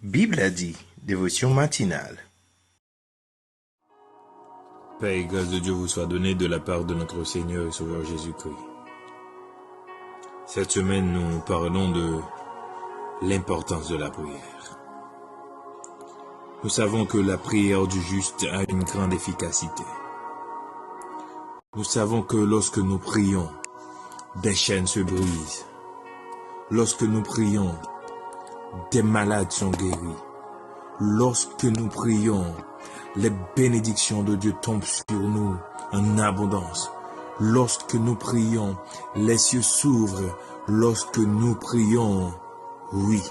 Bible a dit, dévotion matinale. Paix et grâce de Dieu vous soit donnée de la part de notre Seigneur et Sauveur Jésus-Christ. Cette semaine, nous parlons de l'importance de la prière. Nous savons que la prière du juste a une grande efficacité. Nous savons que lorsque nous prions, des chaînes se brisent. Lorsque nous prions, des malades sont guéris. Lorsque nous prions, les bénédictions de Dieu tombent sur nous en abondance. Lorsque nous prions, les cieux s'ouvrent. Lorsque nous prions, oui,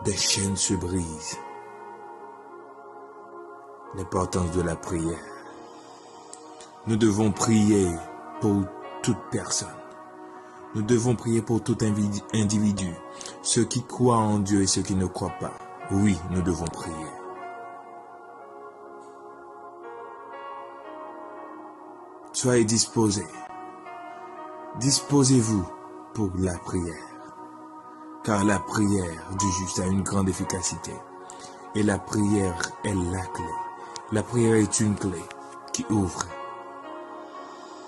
des chaînes se brisent. L'importance de la prière. Nous devons prier pour toute personne. Nous devons prier pour tout individu, ceux qui croient en Dieu et ceux qui ne croient pas. Oui, nous devons prier. Soyez disposés. Disposez-vous pour la prière. Car la prière du juste a une grande efficacité. Et la prière est la clé. La prière est une clé qui ouvre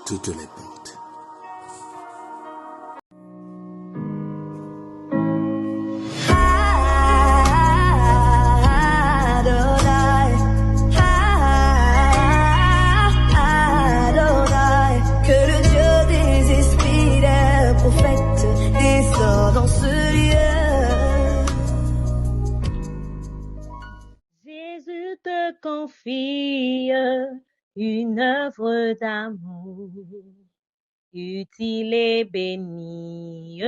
toutes les portes. Jésus te confie une œuvre d'amour, utile et bénie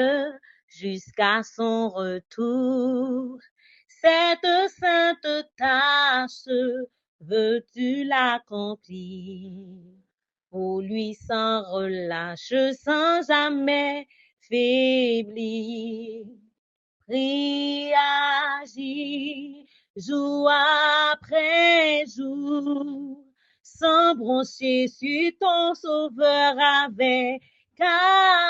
jusqu'à son retour. Cette sainte tâche, veux-tu l'accomplir? Pour lui sans relâche, sans jamais faiblir. Prie, agis, jour après jour, sans broncher sur ton sauveur avec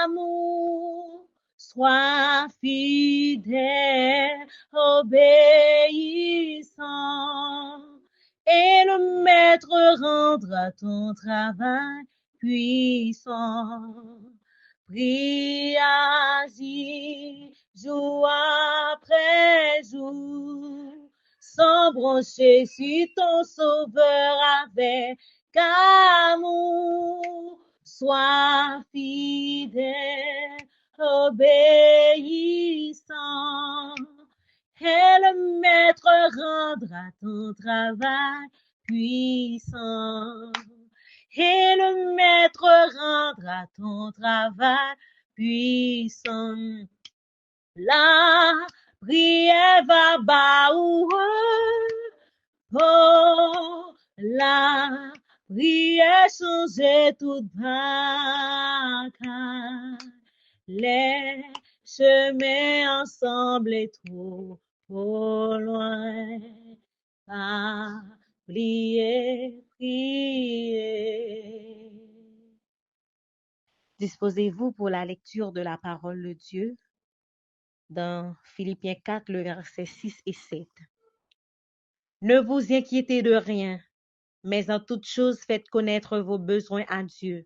amour. Sois fidèle, obéissant, et le maître rendra ton travail puissant. Prie, agis, jour après jour, sans broncher sur ton sauveur avec amour. Sois fidèle, obéissant, et le maître rendra ton travail puissant. Et le maître rendra ton travail puissant. La prière va baou, oh, la prière change toute bagaille. Les chemins ensemble est trop loin. Ah, prier, prier. Disposez-vous pour la lecture de la parole de Dieu dans Philippiens 4, le verset 6 et 7. Ne vous inquiétez de rien, mais en toute chose faites connaître vos besoins à Dieu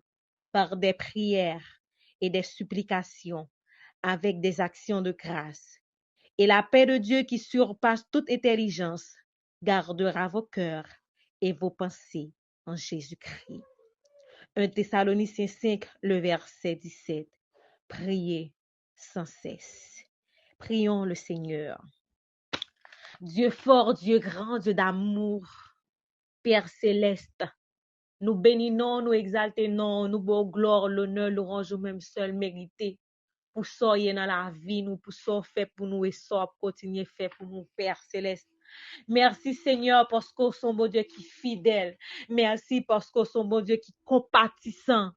par des prières et des supplications avec des actions de grâce. Et la paix de Dieu qui surpasse toute intelligence gardera vos cœurs et vos pensées en Jésus-Christ. 1 Thessaloniciens 5, le verset 17. Priez sans cesse. Prions le Seigneur. Dieu fort, Dieu grand, Dieu d'amour, Père céleste, nous bénissons, nous exaltons, nous beau gloire, l'honneur, l'orange, même seul mérité. Pour soyez dans la vie, nous pour ça fait pour nous et ça continuer fait pour nous, Père céleste. Merci Seigneur parce que son bon Dieu qui est fidèle. Merci parce que son bon Dieu qui est compatissant.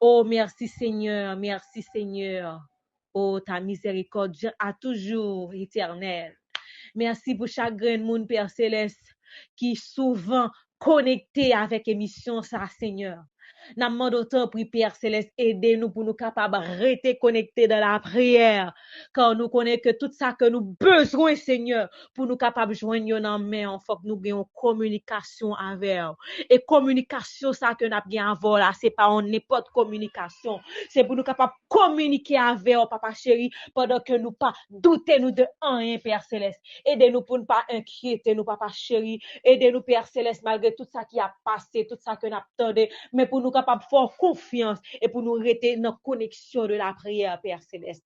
Oh, merci Seigneur, merci Seigneur. Oh, ta miséricorde a toujours éternelle. Merci pour chaque grain de monde, Père Céleste, qui est souvent connecté avec émission ça, Seigneur. N'a demandé autant pour Père Céleste, aidez-nous pour nous capables de rester connectés dans la prière. Car nous connaissons que tout ça que nous besoin, Seigneur, pour nous capables de joindre dans main, il faut que nous ayons communication avec. Et communication, ça que nous avons bien avant là, c'est pas en n'importe communication. C'est pour nous capables de communiquer avec, Papa chéri, pendant que nous pas douter nous de rien, Père Céleste. Aidez-nous pour ne pas inquiéter nous, Papa chéri. Aidez-nous, Père Céleste, malgré tout ça qui a passé, tout ça que nous attendons, mais pour nous capables de faire confiance et pour nous rester dans la connexion de la prière, Père Céleste.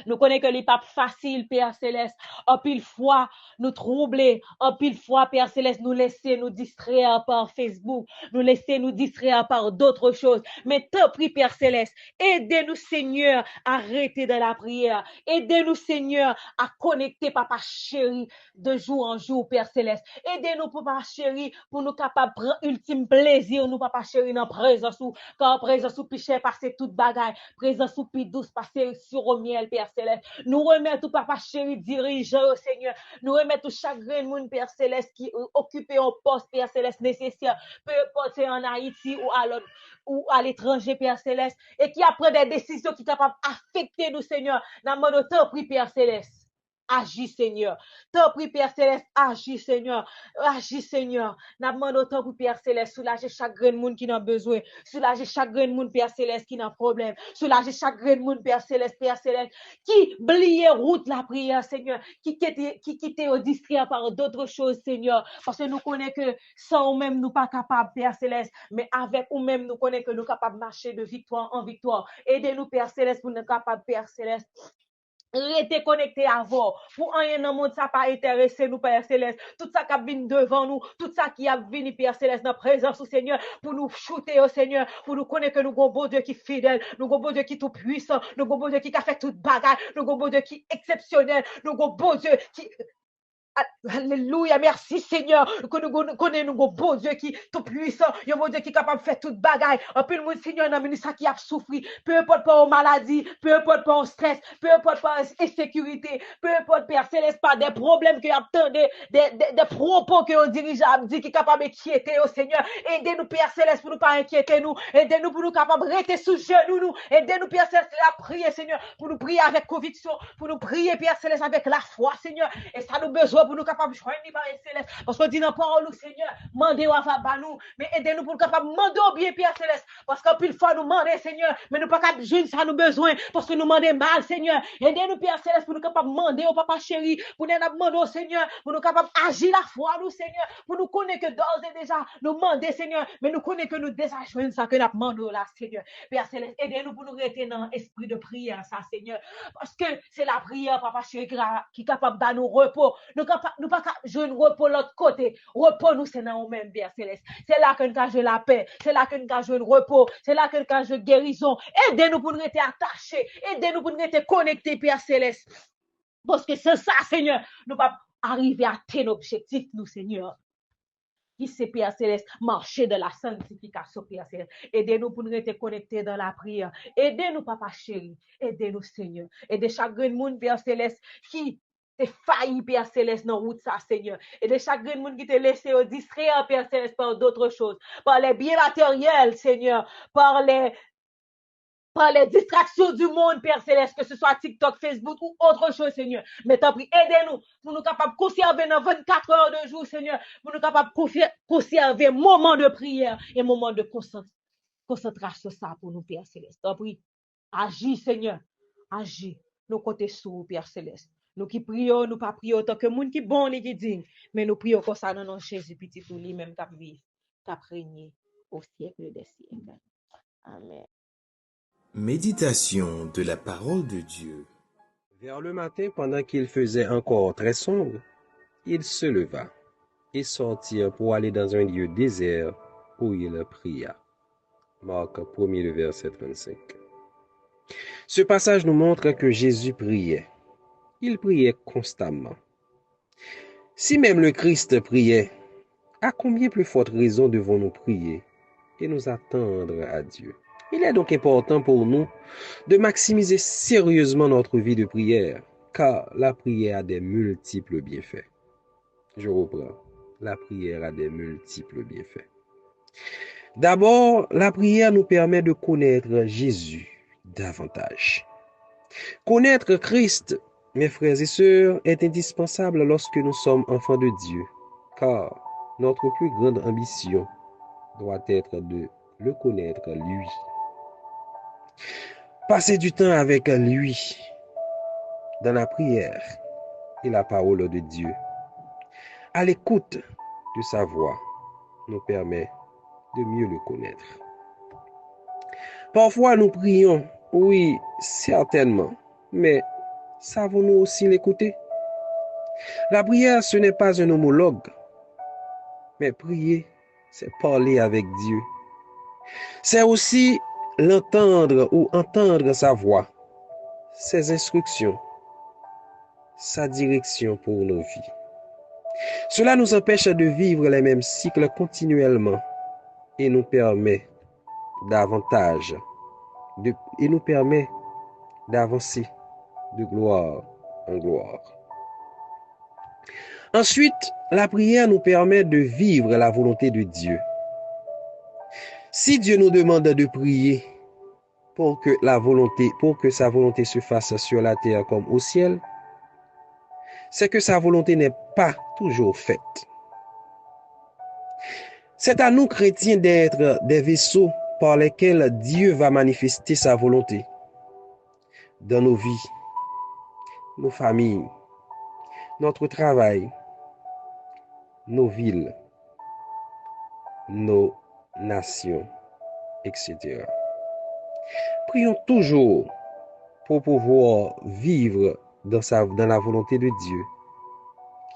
Nous connaissons que les papes faciles, Père Céleste. En pile fois, nous troubler. En pile fois, Père Céleste, nous laisser nous distraire par Facebook. Nous laisser nous distraire par d'autres choses. Mais te prie, Père Céleste, aidez-nous, Seigneur, à arrêter de la prière. Aidez-nous, Seigneur, à connecter, Papa chéri, de jour en jour, Père Céleste. Aidez-nous, Papa chéri, pour nous capables de prendre ultime plaisir, nous, Papa chéri, dans présence ou, car présence ou piché passer toute bagaille. Présence ou pi douce passer sur au miel, Père Céleste. Nous remettons, Papa chéri, dirigeant, Seigneur. Nous remettons chagrin de monde, Père Céleste, qui occupe un poste, Père Céleste, nécessaire, peu importe en Haïti ou à l'étranger, Père Céleste, et qui a pris des décisions qui sont capables d'affecter nous, Seigneur. Dans mon autant, prie, Père Céleste. Agis, Seigneur. T'en prie, Père Céleste, agis, Seigneur. Agis, Seigneur. N'a demandé autant pour Père Céleste, soulager chaque grain de monde qui n'a besoin. Soulager chaque grain de monde, Père Céleste, qui n'a problème. Soulager chaque grain de monde, Père Céleste, qui blie route la prière, Seigneur. Qui quitte au distrait par d'autres choses, Seigneur. Parce que nous connaissons que sans ou même nous pas capables, Père Céleste. Mais avec ou même nous connaissons que nous capables de marcher de victoire en victoire. Aidez-nous, Père Céleste, pour nous capables, Père Céleste. Restez connectés à vous. Pour rien dans le monde, ça pas intéressé nous, Père Céleste. Tout ça qui a venu devant nous, tout ça qui a venu, Père Céleste, dans la présence du Seigneur, pour nous shooter au Seigneur, pour nous connaître que nous avons un bon Dieu qui est fidèle, nous avons un bon Dieu qui est tout puissant, nous avons un bon Dieu qui a fait toute bagarre, nous avons un bon Dieu qui est exceptionnel, nous avons un bon Dieu qui Alléluia, merci Seigneur, que nous connaissons un bon Dieu qui est tout puissant, un bon Dieu qui est capable de faire toute bagaille. En plus, le Seigneur, dans le qui a souffert, peu importe pas aux maladies, peu importe pas au stress, peu importe pas aux insécurité, peu importe, Père Céleste, pas des problèmes que attendez, des propos que on dirigeable dit qui est capable d'inquiéter au Seigneur. Aidez-nous, Père Céleste, pour nous pas inquiéter nous. Aidez-nous pour nous capables de rester sous genoux nous. Aidez-nous, Père Céleste, à prier, Seigneur, pour nous prier avec conviction, pour nous prier, Père Céleste, avec la foi, Seigneur. Et ça nous besoin pour nous capables de joindre par Céleste. Parce qu'on dit dans la parole, Seigneur, mandez-nous à nous, mais aidez-nous pour nous capables de demander au bien, Père Céleste. Parce qu'en plus, fois, nous demandons, Seigneur, mais nous pas capables de joindre ça nous besoin, parce que nous demandons mal, Seigneur. Aidez-nous, Père Céleste, pour nous capables de demander au Papa chéri, pour nous demander au Seigneur, pour nous capables d'agir la foi, nous, Seigneur, pour nous connaître que d'ores et déjà, nous demander, Seigneur, mais nous connaissons que nous déjà joindre ça que nous demandons là, Seigneur. Père Céleste, aidez-nous pour nous rester dans l'esprit de prière, ça, Seigneur. Parce que c'est la prière, Papa chéri, qui est capable de nous repos. Nous pas jouer un repos de l'autre côté. Repos, nous, c'est dans nous-mêmes, Père Céleste. C'est là que nous avons la paix. C'est là que nous avons le repos. C'est là que nous avons guérison. Aidez-nous pour nous rester attachés. Aidez-nous pour nous rester connectés, Père Céleste. Parce que c'est ça, Seigneur. Nous pas arriver à atteindre l'objectif, nous, Seigneur. Qui c'est, Père Céleste, marcher de la sanctification, Père Céleste. Aidez-nous pour nous rester connectés dans la prière. Aidez-nous, Papa chéri. Aidez-nous, Seigneur. Aidez chaque monde, Père Céleste, qui t'es failli, Père Céleste, dans route, ça, Seigneur. Aidez chaque monde qui t'est laissé au distraire, Père Céleste, par d'autres choses. Par les biens matériels, Seigneur. Par les distractions du monde, Père Céleste, que ce soit TikTok, Facebook ou autre chose, Seigneur. Mais t'en prie, aidez-nous pour nous capables de conserver dans 24 heures de jour, Seigneur, pour nous capables de conserver moment de prière et moment de concentration, ça pour nous, Père Céleste. T'en prie, agis, Seigneur, agis. Nous comptons sur vous, Père Céleste. Nous qui prions, nous pas prions autant que monde qui bon et qui digne, mais nous prions comme ça dans notre Jésus petit pour lui-même qui vit, qui régné au siècle des siècles. Amen. Méditation de la parole de Dieu. Vers le matin, pendant qu'il faisait encore très sombre, il se leva et sortit pour aller dans un lieu désert où il pria. Marc 1er, le verset 35. Ce passage nous montre que Jésus priait. Il priait constamment. Si même le Christ priait, à combien plus forte raison devons-nous prier et nous attendre à Dieu? Il est donc important pour nous de maximiser sérieusement notre vie de prière, car la prière a des multiples bienfaits. Je reprends, la prière a des multiples bienfaits. D'abord, la prière nous permet de connaître Jésus davantage. Connaître Christ, mes frères et sœurs, est indispensable lorsque nous sommes enfants de Dieu, car notre plus grande ambition doit être de le connaître lui. Passer du temps avec lui dans la prière et la parole de Dieu, à l'écoute de sa voix, nous permet de mieux le connaître. Parfois nous prions, oui, certainement, mais savons-nous aussi l'écouter? La prière, ce n'est pas un homologue, mais prier, c'est parler avec Dieu. C'est aussi l'entendre ou entendre sa voix, ses instructions, sa direction pour nos vies. Cela nous empêche de vivre les mêmes cycles continuellement et nous permet davantage et nous permet d'avancer de gloire en gloire. Ensuite, la prière nous permet de vivre la volonté de Dieu. Si Dieu nous demande de prier pour que sa volonté se fasse sur la terre comme au ciel, c'est que sa volonté n'est pas toujours faite. C'est à nous, chrétiens, d'être des vaisseaux par lesquels Dieu va manifester sa volonté dans nos vies, nos familles, notre travail, nos villes, nos nations, etc. Prions toujours pour pouvoir vivre dans la volonté de Dieu,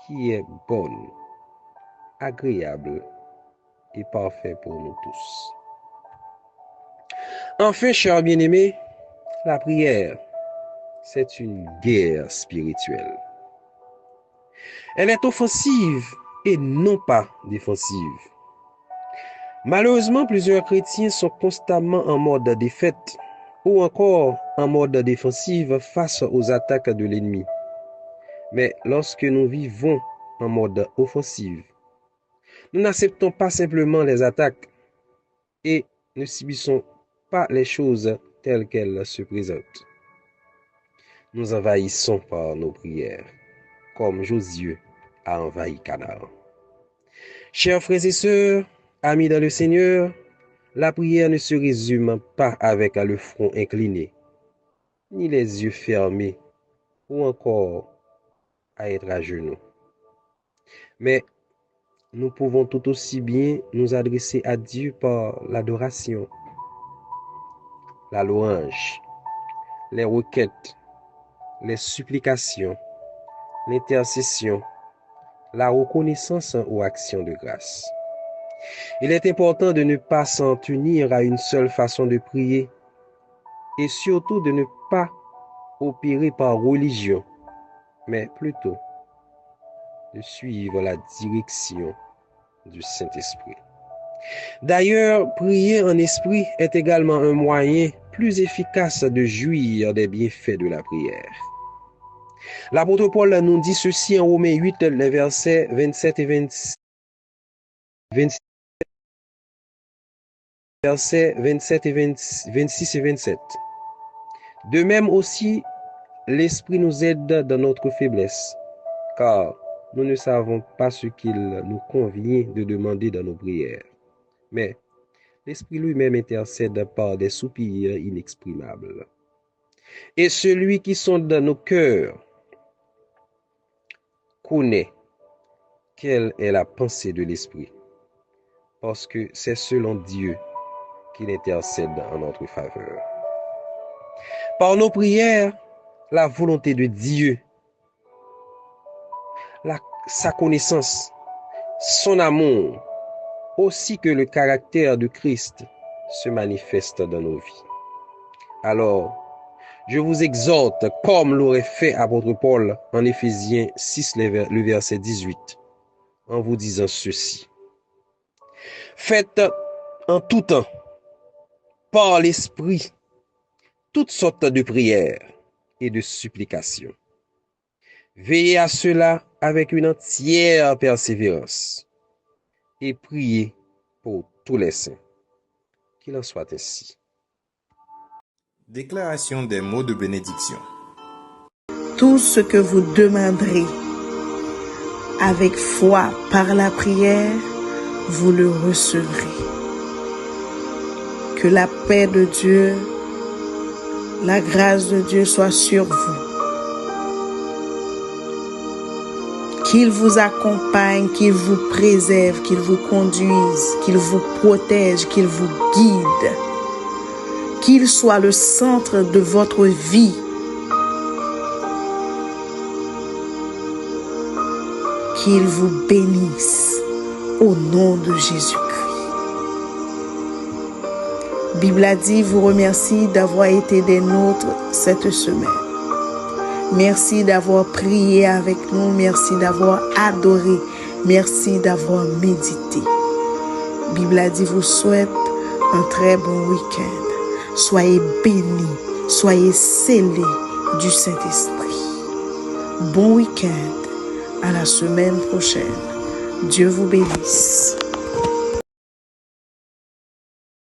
qui est bonne, agréable et parfaite pour nous tous. Enfin, chers bien-aimés, la prière, c'est une guerre spirituelle. Elle est offensive et non pas défensive. Malheureusement, plusieurs chrétiens sont constamment en mode défaite ou encore en mode défensive face aux attaques de l'ennemi. Mais lorsque nous vivons en mode offensive, nous n'acceptons pas simplement les attaques et ne subissons pas les choses telles qu'elles se présentent. Nous envahissons par nos prières, comme Josué a envahi Canaan. Chers frères et sœurs, amis dans le Seigneur, la prière ne se résume pas avec le front incliné, ni les yeux fermés, ou encore à être à genoux. Mais nous pouvons tout aussi bien nous adresser à Dieu par l'adoration, la louange, les requêtes, les supplications, l'intercession, la reconnaissance ou action de grâce. Il est important de ne pas s'en tenir à une seule façon de prier et surtout de ne pas opérer par religion, mais plutôt de suivre la direction du Saint-Esprit. D'ailleurs, prier en esprit est également un moyen plus efficace de jouir des bienfaits de la prière. L'apôtre Paul nous dit ceci en Romains 8, les versets 27 et 26. Versets 27 et 26 et 27. De même aussi, l'Esprit nous aide dans notre faiblesse, car nous ne savons pas ce qu'il nous convient de demander dans nos prières. Mais l'Esprit lui-même intercède par des soupirs inexprimables. Et celui qui sonde nos cœurs connaît quelle est la pensée de l'Esprit, parce que c'est selon Dieu qu'il intercède en notre faveur. Par nos prières, la volonté de Dieu, sa connaissance, son amour, aussi que le caractère de Christ se manifeste dans nos vies. Alors, je vous exhorte, comme l'aurait fait apôtre Paul en Éphésiens 6, le verset 18, en vous disant ceci. Faites en tout temps, par l'Esprit, toutes sortes de prières et de supplications. Veillez à cela avec une entière persévérance et priez pour tous les saints. Qu'il en soit ainsi. Déclaration des mots de bénédiction. Tout ce que vous demanderez avec foi par la prière, vous le recevrez. Que la paix de Dieu, la grâce de Dieu soit sur vous. Qu'il vous accompagne, qu'il vous préserve, qu'il vous conduise, qu'il vous protège, qu'il vous guide. Qu'il soit le centre de votre vie. Qu'il vous bénisse au nom de Jésus-Christ. Bible a dit, vous remercie d'avoir été des nôtres cette semaine. Merci d'avoir prié avec nous. Merci d'avoir adoré. Merci d'avoir médité. Bible a dit, vous souhaite un très bon week-end. Soyez bénis. Soyez scellés du Saint-Esprit. Bon week-end. À la semaine prochaine. Dieu vous bénisse.